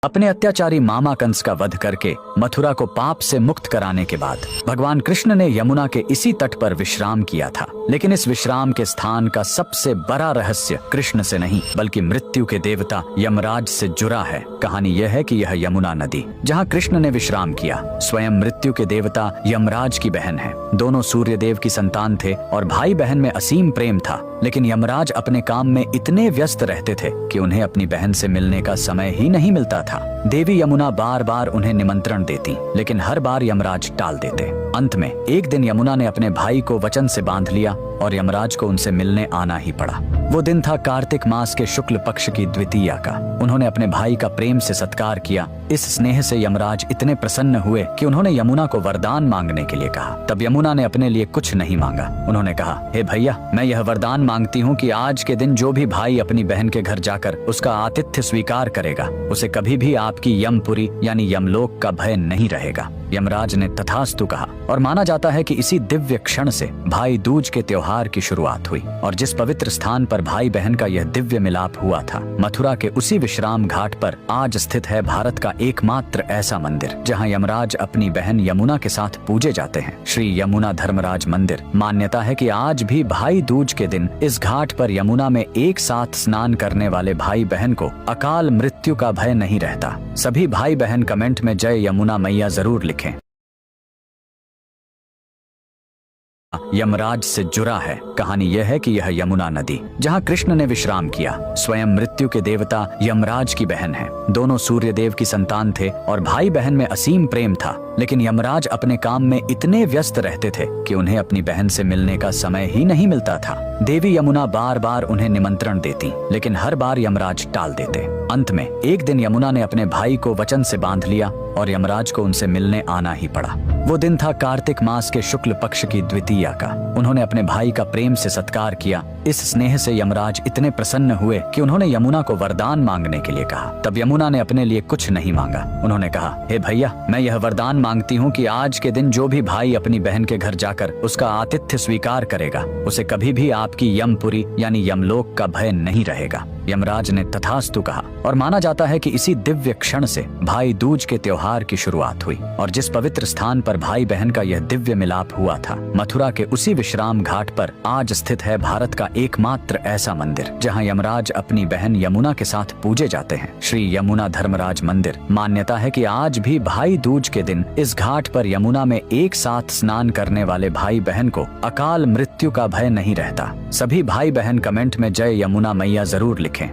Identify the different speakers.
Speaker 1: अपने अत्याचारी मामा कंस का वध करके मथुरा को पाप से मुक्त कराने के बाद भगवान कृष्ण ने यमुना के इसी तट पर विश्राम किया था। लेकिन इस विश्राम के स्थान का सबसे बड़ा रहस्य कृष्ण से नहीं बल्कि मृत्यु के देवता यमराज से जुड़ा है। कहानी यह है कि यह यमुना नदी जहाँ कृष्ण ने विश्राम किया स्वयं मृत्यु के देवता यमराज की बहन है। दोनों सूर्य देव की संतान थे और भाई बहन में असीम प्रेम था। लेकिन यमराज अपने काम में इतने व्यस्त रहते थे कि उन्हें अपनी बहन से मिलने का समय ही नहीं मिलता था। देवी यमुना बार बार उन्हें निमंत्रण देती, लेकिन हर बार यमराज टाल देते। अंत में एक दिन यमुना ने अपने भाई को वचन से बांध लिया और यमराज को उनसे मिलने आना ही पड़ा। वो दिन था कार्तिक मास के शुक्ल पक्ष की द्वितीया का। उन्होंने अपने भाई का प्रेम से सत्कार किया। इस स्नेह से यमराज इतने प्रसन्न हुए कि उन्होंने यमुना को वरदान मांगने के लिए कहा। तब यमुना ने अपने लिए कुछ नहीं मांगा। उन्होंने कहा, हे भैया, मैं यह वरदान मांगती हूँ कि आज के दिन जो भी भाई अपनी बहन के घर जाकर उसका आतिथ्य स्वीकार करेगा उसे कभी भी आपकी यमपुरी यानी यमलोक का भय नहीं रहेगा। यमराज ने तथास्तु कहा और माना जाता है कि इसी दिव्य क्षण से भाई दूज के त्योहार की शुरुआत हुई। और जिस पवित्र स्थान पर भाई बहन का यह दिव्य मिलाप हुआ था, मथुरा के उसी विश्राम घाट पर आज स्थित है भारत का एकमात्र ऐसा मंदिर जहां यमराज अपनी बहन यमुना के साथ पूजे जाते हैं, श्री यमुना धर्मराज मंदिर। मान्यता है कि आज भी भाई दूज के दिन इस घाट पर यमुना में एक साथ स्नान करने वाले भाई बहन को अकाल मृत्यु का भय नहीं रहता। सभी भाई बहन कमेंट में जय यमुना मैया जरूर लिखें। यमराज से जुड़ा है। कहानी यह है कि यह यमुना नदी जहाँ कृष्ण ने विश्राम किया स्वयं मृत्यु के देवता यमराज की बहन है। दोनों सूर्य देव की संतान थे और भाई बहन में असीम प्रेम था। लेकिन यमराज अपने काम में इतने व्यस्त रहते थे कि उन्हें अपनी बहन से मिलने का समय ही नहीं मिलता था। देवी यमुना बार बार उन्हें निमंत्रण देती, लेकिन हर बार यमराज टाल देते। अंत में एक दिन यमुना ने अपने भाई को वचन से बांध लिया और यमराज को उनसे मिलने आना ही पड़ा। वो दिन था कार्तिक मास के शुक्ल पक्ष की द्वितीया का। उन्होंने अपने भाई का प्रेम से सत्कार किया। इस स्नेह से यमराज इतने प्रसन्न हुए कि उन्होंने यमुना को वरदान मांगने के लिए कहा। तब यमुना ने अपने लिए कुछ नहीं मांगा। उन्होंने कहा, हे भैया, मैं यह वरदान मांगती हूँ कि आज के दिन जो भी भाई अपनी बहन के घर जाकर उसका आतिथ्य स्वीकार करेगा उसे कभी भी आपकी यमपुरी यानी यमलोक का भय नहीं रहेगा। यमराज ने तथास्तु कहा और माना जाता है कि इसी दिव्य क्षण से भाई दूज के त्योहार की शुरुआत हुई। और जिस पवित्र स्थान पर भाई बहन का यह दिव्य मिलाप हुआ था, मथुरा के उसी विश्राम घाट पर आज स्थित है भारत का एकमात्र ऐसा मंदिर जहां यमराज अपनी बहन यमुना के साथ पूजे जाते हैं, श्री यमुना धर्मराज मंदिर। मान्यता है कि आज भी भाई दूज के दिन इस घाट पर यमुना में एक साथ स्नान करने वाले भाई बहन को अकाल मृत्यु का भय नहीं रहता। सभी भाई बहन कमेंट में जय यमुना मैया जरूर लिखें।